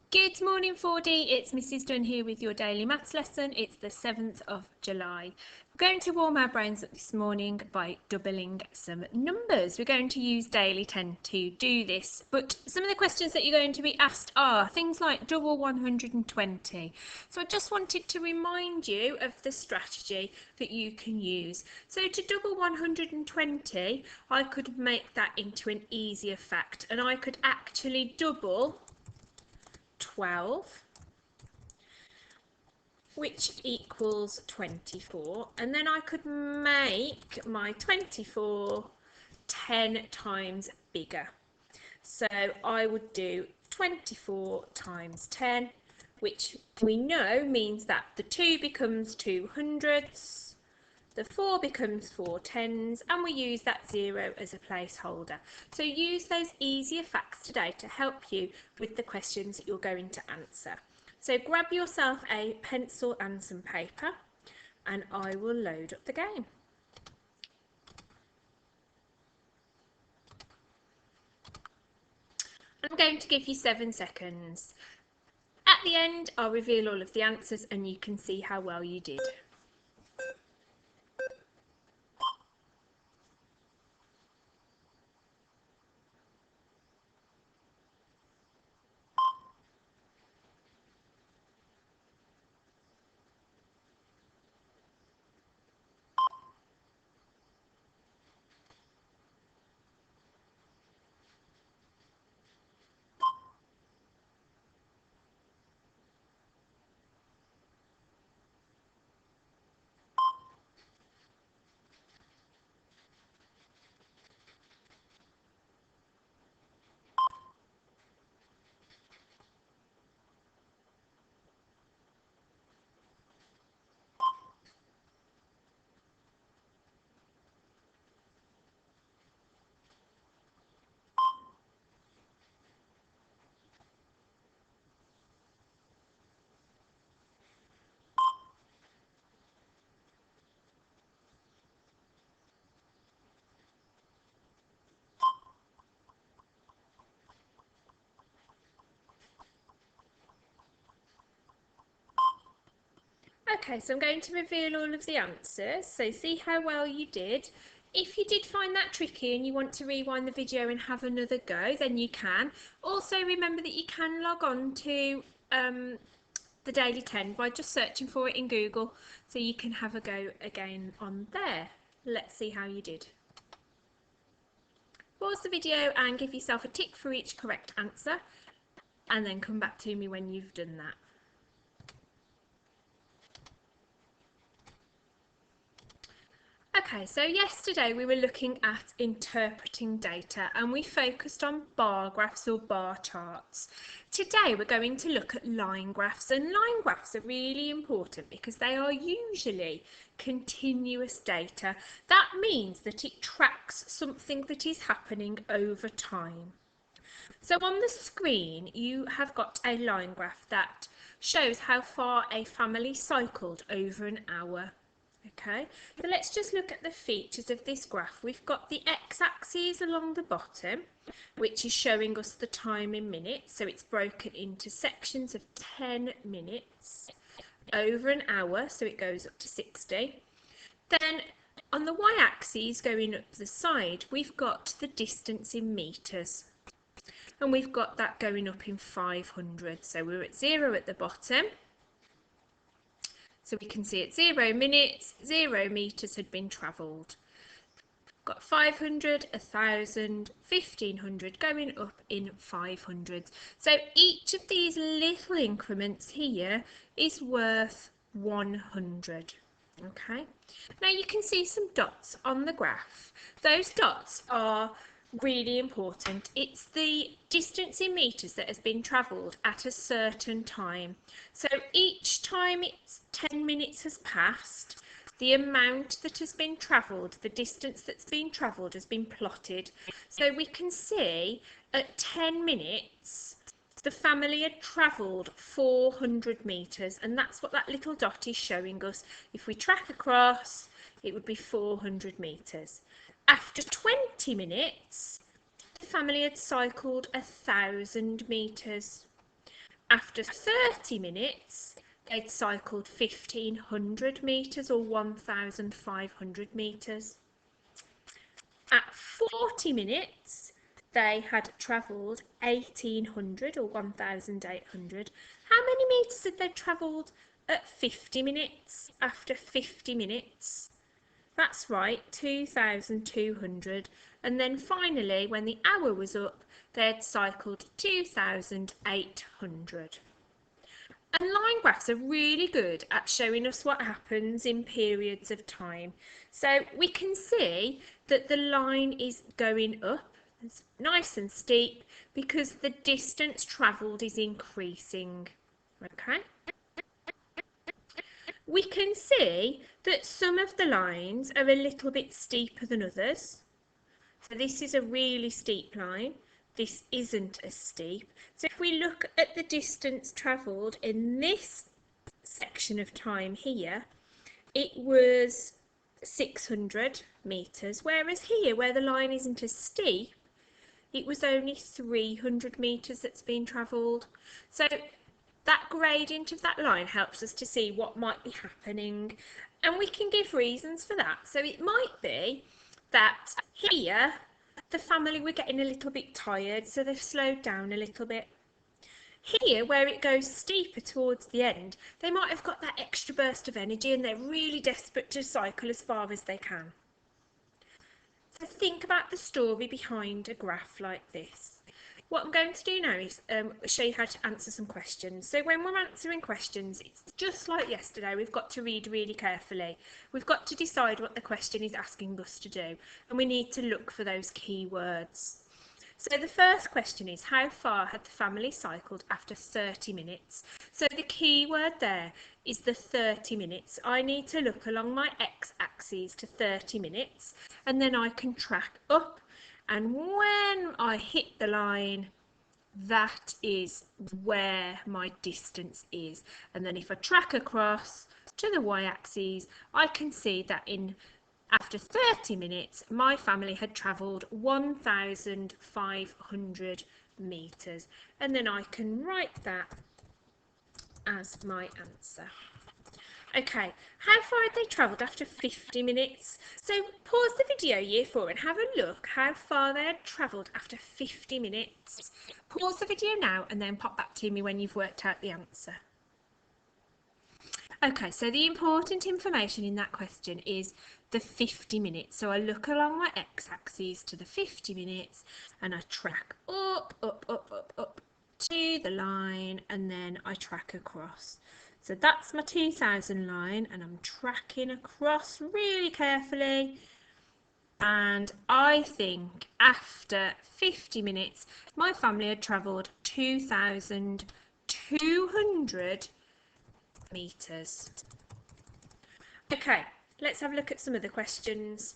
Good morning 4D, it's Mrs Dunn here with your daily maths lesson. It's the 7th of July. We're going to warm our brains up this morning by doubling some numbers. We're going to use daily 10 to do this, but some of the questions that you're going to be asked are things like double 120. So I just wanted to remind you of the strategy that you can use. So to double 120, I could make that into an easier fact, and I could actually double 12, which equals 24, and then I could make my 24 10 times bigger. So I would do 24 times 10, which we know means that the 2 becomes 2 hundredths, the 4 becomes 4 tens, and we use that 0 as a placeholder. So use those easier facts today to help you with the questions that you're going to answer. So grab yourself a pencil and some paper, and I will load up the game. I'm going to give you 7 seconds. At the end, I'll reveal all of the answers and you can see how well you did. Okay, so I'm going to reveal all of the answers, so see how well you did. If you did find that tricky and you want to rewind the video and have another go, then you can. Also remember that you can log on to the Daily 10 by just searching for it in Google, so you can have a go again on there. Let's see how you did. Pause the video and give yourself a tick for each correct answer, and then come back to me when you've done that. Okay, so yesterday we were looking at interpreting data and we focused on bar graphs or bar charts. Today we're going to look at line graphs, and line graphs are really important because they are usually continuous data. That means that it tracks something that is happening over time. So on the screen you have got a line graph that shows how far a family cycled over an hour. Okay, so let's just look at the features of this graph. We've got the x-axis along the bottom, which is showing us the time in minutes. So it's broken into sections of 10 minutes over an hour, so it goes up to 60. Then on the y-axis going up the side, we've got the distance in meters. And we've got that going up in 500. So we're at 0 at the bottom. So we can see at 0 minutes, 0 meters had been travelled. Got 500, 1,000, 1,500 going up in 500. So each of these little increments here is worth 100. Okay. Now you can see some dots on the graph. Those dots are really important. It's the distance in meters that has been travelled at a certain time. So each time it's 10 minutes has passed, the amount that has been travelled, the distance that's been travelled has been plotted. So we can see at 10 minutes the family had travelled 400 metres, and that's what that little dot is showing us. If we track across, it would be 400 metres. After 20 minutes, the family had cycled 1,000 metres. After 30 minutes, they'd cycled 1,500 metres or 1,500 metres. At 40 minutes, they had travelled 1,800 or 1,800. How many metres had they travelled at 50 minutes? After 50 minutes? That's right, 2,200. And then finally, when the hour was up, they had cycled 2,800. And line graphs are really good at showing us what happens in periods of time. So we can see that the line is going up. It's nice and steep because the distance travelled is increasing. Okay. We can see that some of the lines are a little bit steeper than others. So this is a really steep line. This isn't as steep. So if we look at the distance travelled in this section of time here, it was 600 metres, whereas here, where the line isn't as steep, it was only 300 metres that's been travelled. So that gradient of that line helps us to see what might be happening, and we can give reasons for that. So it might be that here the family were getting a little bit tired, so they've slowed down a little bit. Here, where it goes steeper towards the end, they might have got that extra burst of energy and they're really desperate to cycle as far as they can. So think about the story behind a graph like this. What I'm going to do now is show you how to answer some questions. So when we're answering questions, it's just like yesterday, we've got to read really carefully. We've got to decide what the question is asking us to do, and we need to look for those key words. So the first question is, how far had the family cycled after 30 minutes? So the key word there is the 30 minutes. I need to look along my x-axis to 30 minutes, and then I can track up. And when I hit the line, that is where my distance is. And then if I track across to the y-axis, I can see that after 30 minutes, my family had travelled 1,500 metres. And then I can write that as my answer. Okay, how far had they travelled after 50 minutes? So pause the video, Year 4, and have a look how far they had travelled after 50 minutes. Pause the video now and then pop back to me when you've worked out the answer. Okay, so the important information in that question is the 50 minutes. So I look along my x-axis to the 50 minutes and I track up to the line, and then I track across. So that's my 2,000 line, and I'm tracking across really carefully. And I think after 50 minutes, my family had travelled 2,200 metres. Okay, let's have a look at some of the questions.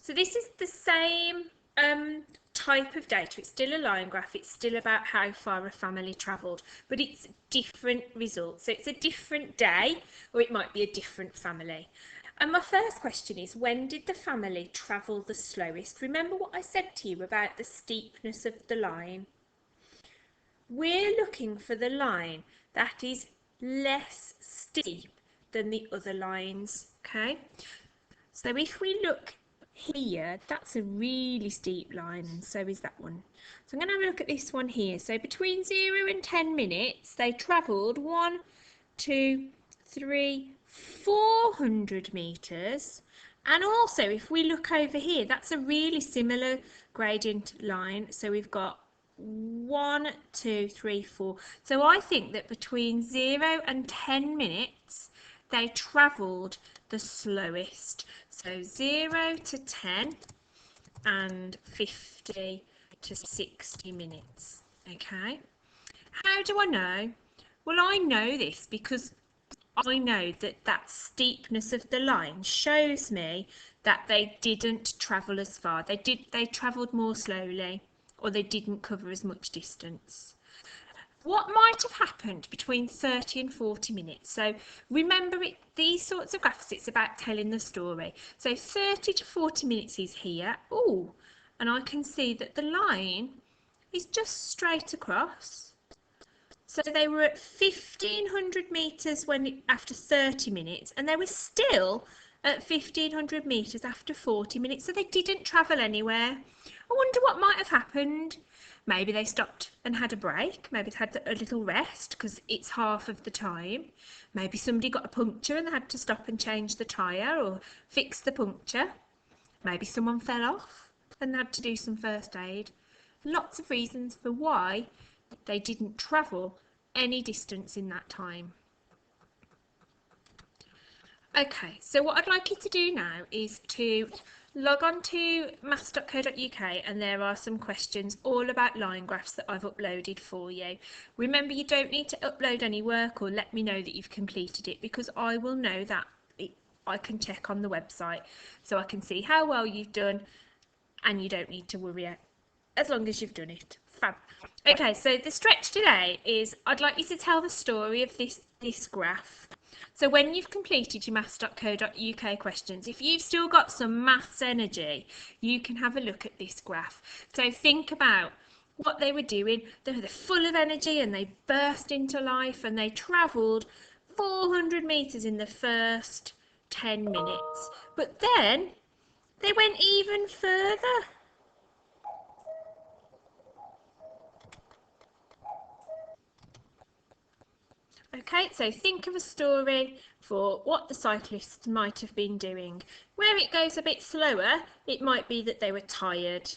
So this is the same type of data. It's still a line graph. It's still about how far a family travelled, but it's different results. So it's a different day, or it might be a different family. And my first question is, when did the family travel the slowest? Remember what I said to you about the steepness of the line? We're looking for the line that is less steep than the other lines, okay? So if we look here, that's a really steep line, and so is that one. So I'm going to have a look at this one here. So between 0 and 10 minutes, they travelled 400 metres. And also, if we look over here, that's a really similar gradient line. So we've got 1, 2, 3, 4. So I think that between 0 and 10 minutes, they travelled the slowest. So 0 to 10 and 50 to 60 minutes. Okay. How do I know? Well, I know this because I know that that steepness of the line shows me that they didn't travel as far. They travelled more slowly, or they didn't cover as much distance. What might have happened between 30 and 40 minutes? So remember, these sorts of graphs, it's about telling the story. So 30 to 40 minutes is here. Oh, and I can see that the line is just straight across. So they were at 1,500 metres after 30 minutes, and they were still at 1,500 metres after 40 minutes, so they didn't travel anywhere. I wonder what might have happened. Maybe they stopped and had a break. Maybe they had a little rest because it's half of the time. Maybe somebody got a puncture and they had to stop and change the tyre or fix the puncture. Maybe someone fell off and had to do some first aid. Lots of reasons for why they didn't travel any distance in that time. Okay, so what I'd like you to do now is to log on to maths.co.uk, and there are some questions all about line graphs that I've uploaded for you. Remember, you don't need to upload any work or let me know that you've completed it, because I will know that I can check on the website, so I can see how well you've done, and you don't need to worry as long as you've done it. Fab. Okay, so the stretch today is I'd like you to tell the story of this graph. So when you've completed your maths.co.uk questions, if you've still got some maths energy, you can have a look at this graph. So think about what they were doing. They were full of energy and they burst into life, and they travelled 400 metres in the first 10 minutes. But then they went even further. Okay, so think of a story for what the cyclists might have been doing. Where it goes a bit slower, it might be that they were tired.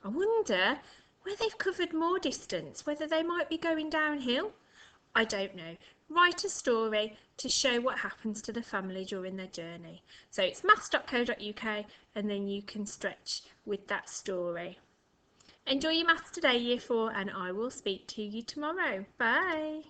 I wonder where they've covered more distance, whether they might be going downhill. I don't know. Write a story to show what happens to the family during their journey. So it's maths.co.uk, and then you can stretch with that story. Enjoy your maths today, Year 4, and I will speak to you tomorrow. Bye.